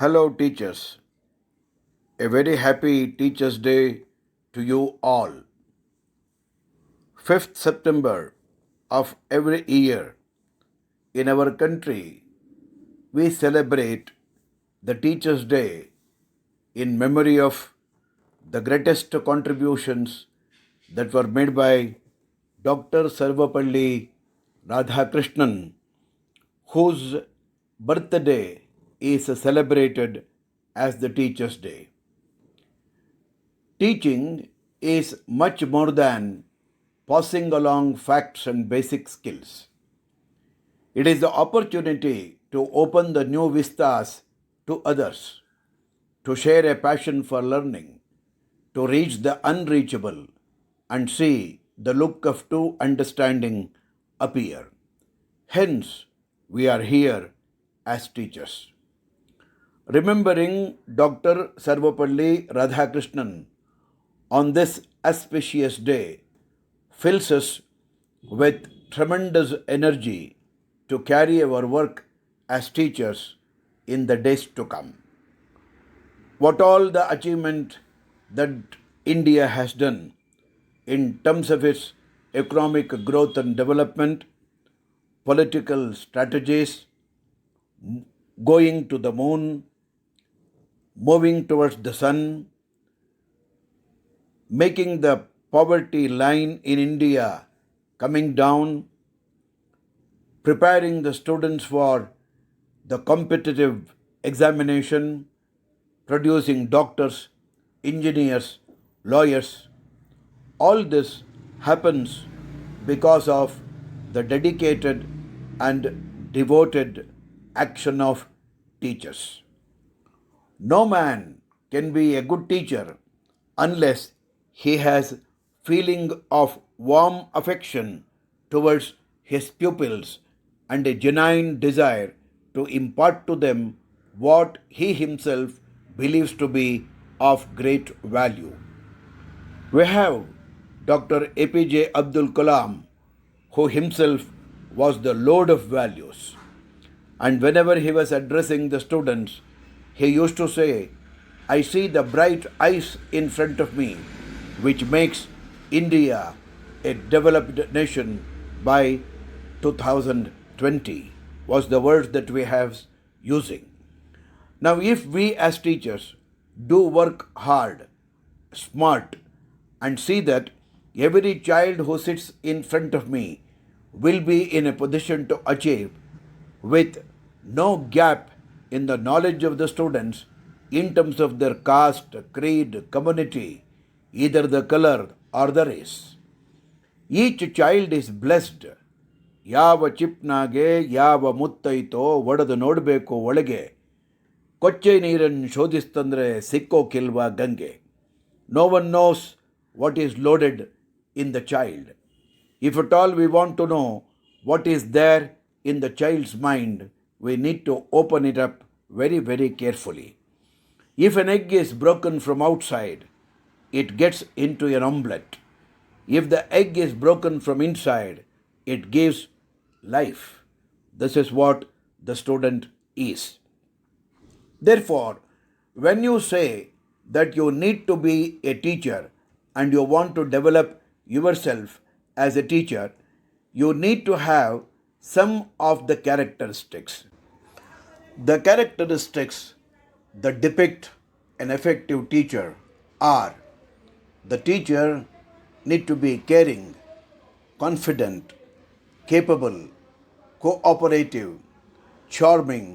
Hello, teachers. A very happy Teachers' Day to you all. 5th September of every year in our country, we celebrate the Teachers' Day in memory of the greatest contributions that were made by Dr. Sarvapalli Radhakrishnan, whose birthday is celebrated as the Teachers' Day. Teaching is much more than passing along facts and basic skills. It is the opportunity to open the new vistas to others, to share a passion for learning, to reach the unreachable, and see the look of true understanding appear. Hence, we are here as teachers. Remembering Dr. Sarvapalli Radhakrishnan on this auspicious day fills us with tremendous energy to carry our work as teachers in the days to come. What all the achievement that India has done in terms of its economic growth and development, political strategies, going to the moon, moving towards the sun, making the poverty line in India coming down, preparing the students for the competitive examination, producing doctors, engineers, lawyers. All this happens because of the dedicated and devoted action of teachers. No man can be a good teacher unless he has feeling of warm affection towards his pupils and a genuine desire to impart to them what he himself believes to be of great value. We have Dr. APJ Abdul Kalam, who himself was the lord of values. And whenever he was addressing the students, he used to say, I see the bright eyes in front of me, which makes India a developed nation by 2020, was the words that we have using. Now, if we as teachers do work hard, smart, and see that every child who sits in front of me will be in a position to achieve with no gap in the knowledge of the students in terms of their caste, creed, community, either the color or the race. Each child is blessed. ಯಾವ ಚಿಪ್ನಾಗೆ ಯಾವ ಮುತ್ತೈತೋ ಒಡೆದು ನೋಡಬೇಕು ಒಳಗೆ ಕೊಚ್ಚೆ ನೀರನ್ನು ಶೋಧಿಸ್ತಂದ್ರೆ ಸಿಕ್ಕೋಕಿಲ್ವಾ ಗಂಗೆ. No one knows what is loaded in the child. If at all we want to know what is there in the child's mind, we need to open it up very, very carefully. If an egg is broken from outside, it gets into an omelette. If the egg is broken from inside, it gives life. This is what the student is. Therefore, when you say that you need to be a teacher and you want to develop yourself as a teacher, you need to have some of the characteristics. The characteristics that depict an effective teacher are: the teacher need to be caring, confident, capable, cooperative, charming,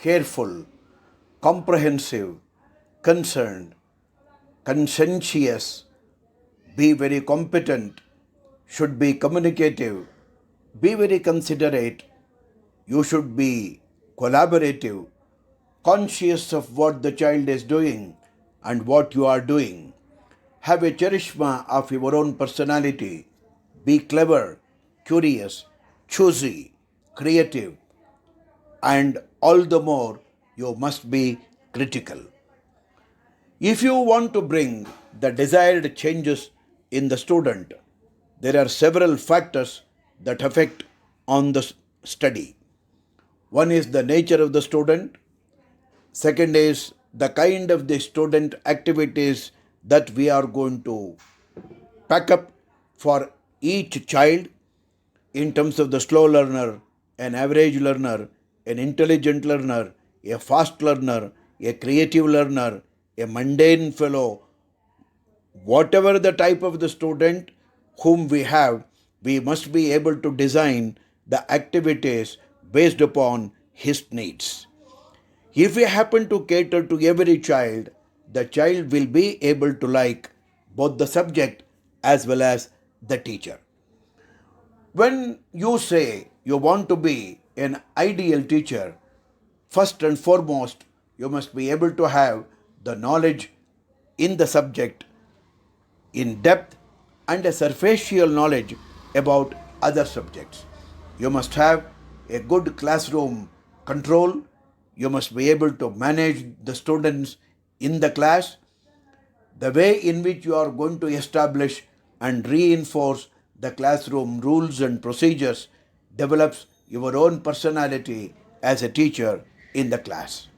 careful, comprehensive, concerned, conscientious, be very competent, should be communicative, be very considerate, you should be collaborative, conscious of what the child is doing and what you are doing. Have a charisma of your own personality. Be clever, curious, choosy, creative, and all the more you must be critical. If you want to bring the desired changes in the student, there are several factors that affect on the study. One is the nature of the student, Second is the kind of the student activities that we are going to pack up for each child in terms of the slow learner, an average learner, an intelligent learner, a fast learner, a creative learner, a mundane fellow, whatever the type of the student whom we have, we must be able to design the activities based upon his needs. If we happen to cater to every child, the child will be able to like both the subject as well as the teacher. When you say you want to be an ideal teacher, first and foremost, you must be able to have the knowledge in the subject in depth and a superficial knowledge about other subjects. You must have a good classroom control. You must be able to manage the students in the class. The way in which you are going to establish and reinforce the classroom rules and procedures develops your own personality as a teacher in the class.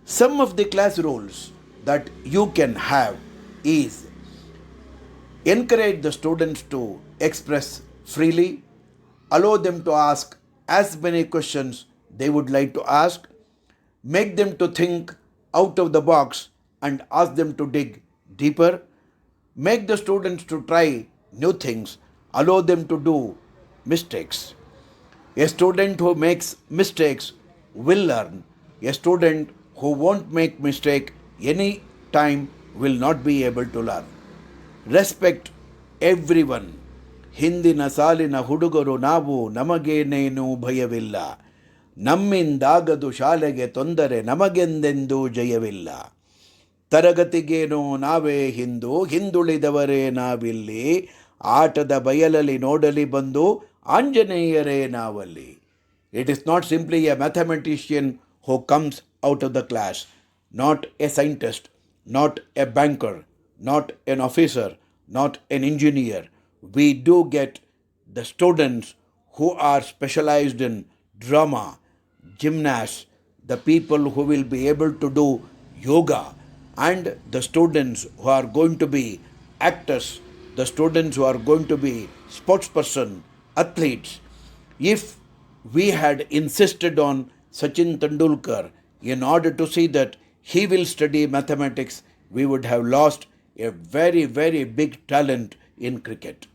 Some of the class rules that you can have is encourage the students to express freely, allow them to ask as many questions they would like to ask, make them to think out of the box and ask them to dig deeper, make the students to try new things, allow them to do mistakes. A student who makes mistakes will learn. A student who won't make mistake any time will not be able to learn. Respect everyone. ಹಿಂದಿನ ಸಾಲಿನ ಹುಡುಗರು ನಾವು ನಮಗೇನೇನೂ ಭಯವಿಲ್ಲ. ನಮ್ಮಿಂದಾಗದು ಶಾಲೆಗೆ ತೊಂದರೆ ನಮಗೆಂದೆಂದೂ ಜಯವಿಲ್ಲ. ತರಗತಿಗೇನೋ ನಾವೇ ಹಿಂದುಳಿದವರೇ ನಾವಿಲ್ಲಿ. ಆಟದ ಬಯಲಲ್ಲಿ ನೋಡಲಿ ಬಂದು ಆಂಜನೇಯರೇ ನಾವಲ್ಲಿ. It is not simply a mathematician who comes out of the class, not a scientist, not a banker, not an officer, not an engineer. We do get the students who are specialized in drama, gymnasts, the people who will be able to do yoga, and the students who are going to be actors, the students who are going to be sportsperson, athletes. If we had insisted on Sachin Tendulkar in order to see that he will study mathematics, we would have lost a very, very big talent in cricket.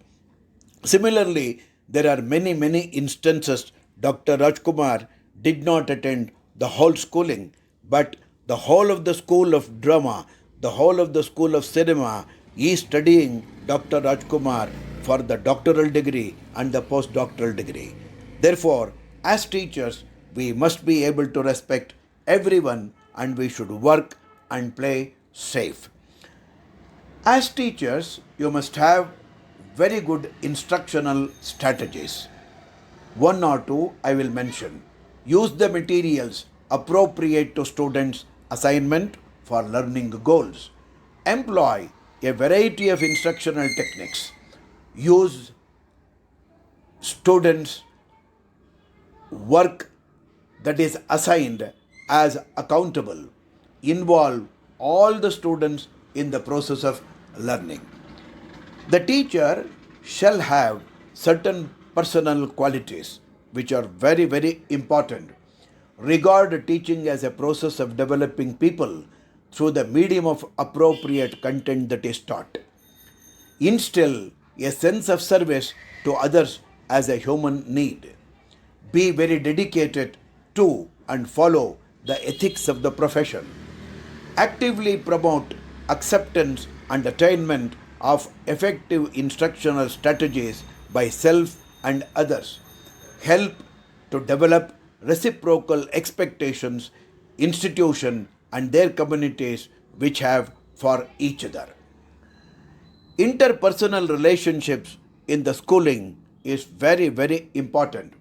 Similarly, there are many instances Dr. Rajkumar did not attend the whole schooling, but the whole of the school of drama, the whole of the school of cinema is studying Dr. Rajkumar for the doctoral degree and the postdoctoral degree. Therefore, as teachers, we must be able to respect everyone and we should work and play safe. As teachers, you must have very good instructional strategies. One or two I will mention. Use the materials appropriate to students' assignment for learning goals. Employ a variety of instructional techniques. Use students' work that is assigned as accountable. Involve all the students in the process of learning. The teacher shall have certain personal qualities which are very important. Regard teaching as a process of developing people through the medium of appropriate content that is taught. Instill a sense of service to others as a human need. Be very dedicated to and follow the ethics of the profession. Actively promote acceptance and attainment of effective instructional strategies by self and others. Help to develop reciprocal expectations, institution and their communities which have for each other. Interpersonal relationships in the schooling is very important.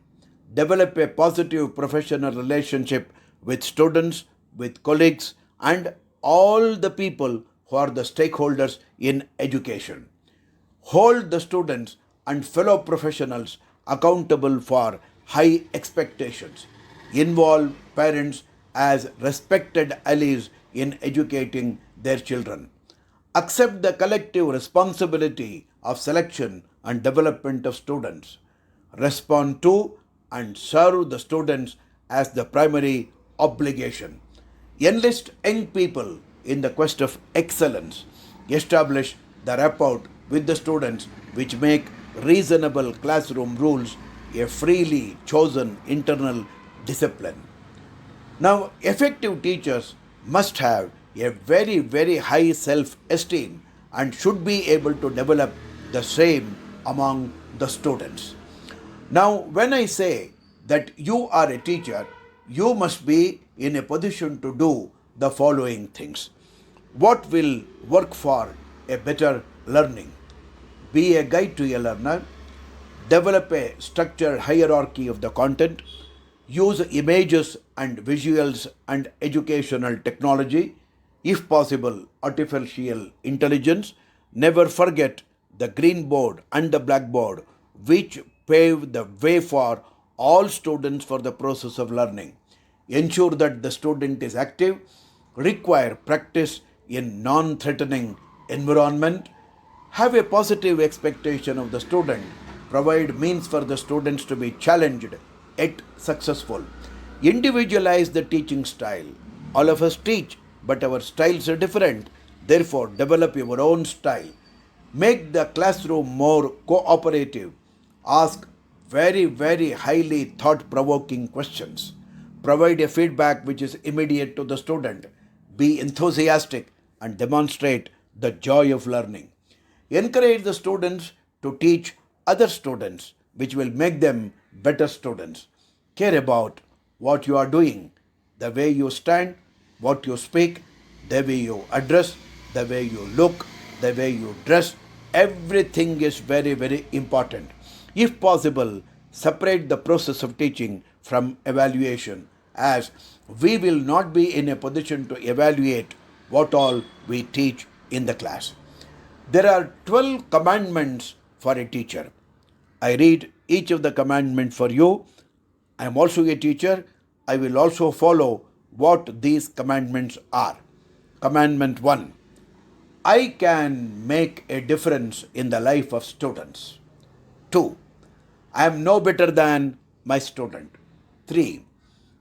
Develop a positive professional relationship with students, with colleagues and all the people who are the stakeholders in education. Hold the students and fellow professionals accountable for high expectations. Involve parents as respected allies in educating their children. Accept the collective responsibility of selection and development of students. Respond to and serve the students as the primary obligation. Enlist young people in the quest of excellence. Establish the rapport with the students which make reasonable classroom rules a freely chosen internal discipline. Now, effective teachers must have a very, very high self esteem and should be able to develop the same among the students. Now, when I say that you are a teacher, you must be in a position to do the following things. What will work for a better learning? Be a guide to a learner, develop a structured hierarchy of the content, use images and visuals and educational technology, if possible, artificial intelligence. Never forget the green board and the blackboard, which pave the way for all students for the process of learning. Ensure that the student is active, require practice in non-threatening environment, have a positive expectation of the student, provide means for the students to be challenged yet successful. Individualize the teaching style. All of us teach, but our styles are different. Therefore, develop your own style. Make the classroom more cooperative. Ask very, very highly thought-provoking questions. Provide a feedback which is immediate to the student. Be enthusiastic and demonstrate the joy of learning. Encourage the students to teach other students, which will make them better students. Care about what you are doing, the way you stand, what you speak, the way you address, the way you look, the way you dress. Everything is very, very important. If possible, separate the process of teaching from evaluation, as we will not be in a position to evaluate what all we teach in the class. There are 12 commandments for a teacher. I read each of the commandments for you. I am also a teacher. I will also follow what these commandments are. Commandment 1. I can make a difference in the life of students. 2. I am no better than my student. 3.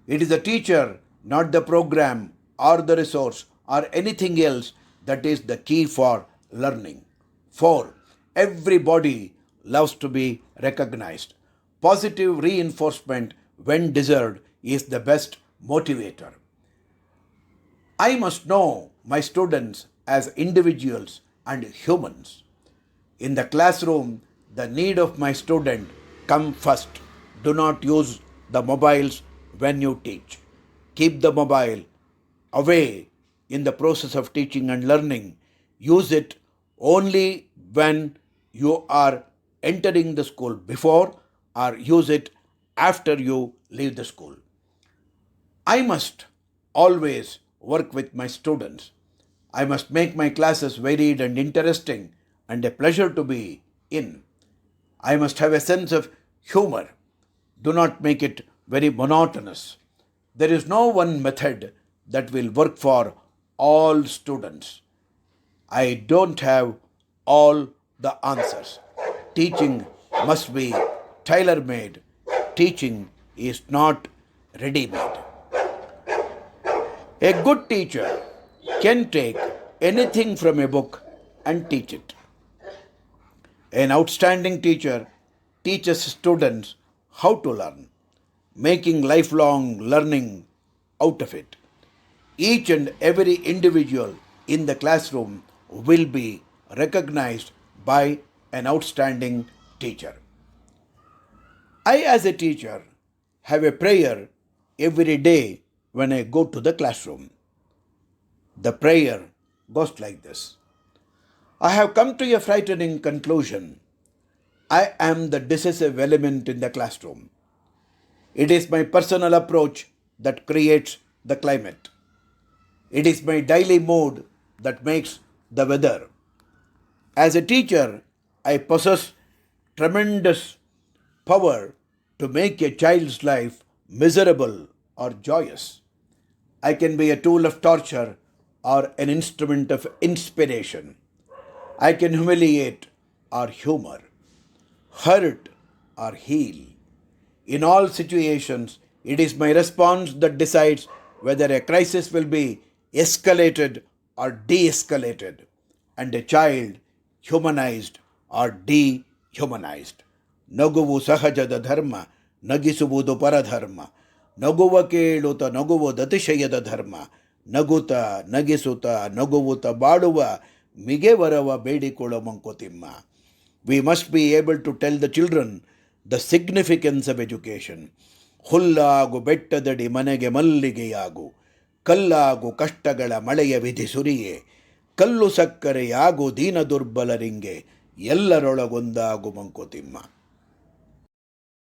It is the teacher, not the program or the resource or anything else that is the key for learning. 4. Everybody loves to be recognized. Positive reinforcement, when deserved, is the best motivator. I must know my students as individuals and humans. In the classroom, the need of my student come first. Do not use the mobiles when you teach. Keep the mobile away in the process of teaching and learning. Use it only when you are entering the school before, or use it after you leave the school. I must always work with my students. I must make my classes varied and interesting and a pleasure to be in. I must have a sense of humor. Do not make it very monotonous. There is no one method that will work for all students. I don't have all the answers. Teaching must be tailor-made. Teaching is not ready-made. A good teacher can take anything from a book and teach it. An outstanding teacher teaches students how to learn, making lifelong learning out of it. Each and every individual in the classroom will be recognized by an outstanding teacher. I, as a teacher, have a prayer every day when I go to the classroom. The prayer goes like this. I have come to a frightening conclusion. I am the decisive element in the classroom. It is my personal approach that creates the climate. It is my daily mood that makes the weather. As a teacher, I possess tremendous power to make a child's life miserable or joyous. I can be a tool of torture or an instrument of inspiration. I can humiliate or humor, hurt or heal. In all situations, it is my response that decides whether a crisis will be escalated or de escalated, and a child humanized or dehumanized. ನಗುವು ಸಹಜದ ಧರ್ಮ, ನಗಿಸುವುದು ಪರಧರ್ಮ. ನಗುವ ಕೇಳುತ್ತ ನಗುವುದತಿಶಯದ ಧರ್ಮ. ನಗುತ ನಗಿಸುತ್ತ ನಗುವುತ ಬಾಳುವ ಮಿಗೆವರವ ಬೇಡಿಕೊಳ್ಳೋ Mankutimma. We must be able to tell the children the significance of education. ಹುಲ್ಲಾಗು ಬೆಟ್ಟದಡಿ ಮನೆಗೆ ಮಲ್ಲಿಗೆಯಾಗು, ಕಲ್ಲಾಗು ಕಷ್ಟಗಳ ಮಳೆಯ ವಿಧಿ ಸುರಿಯೇ, ಕಲ್ಲು ಸಕ್ಕರೆಯಾಗು ದೀನ ದುರ್ಬಲರಿಂಗೆ, ಎಲ್ಲರೊಳಗೊಂದಾಗು ಮಂಕುತಿಮ್ಮ.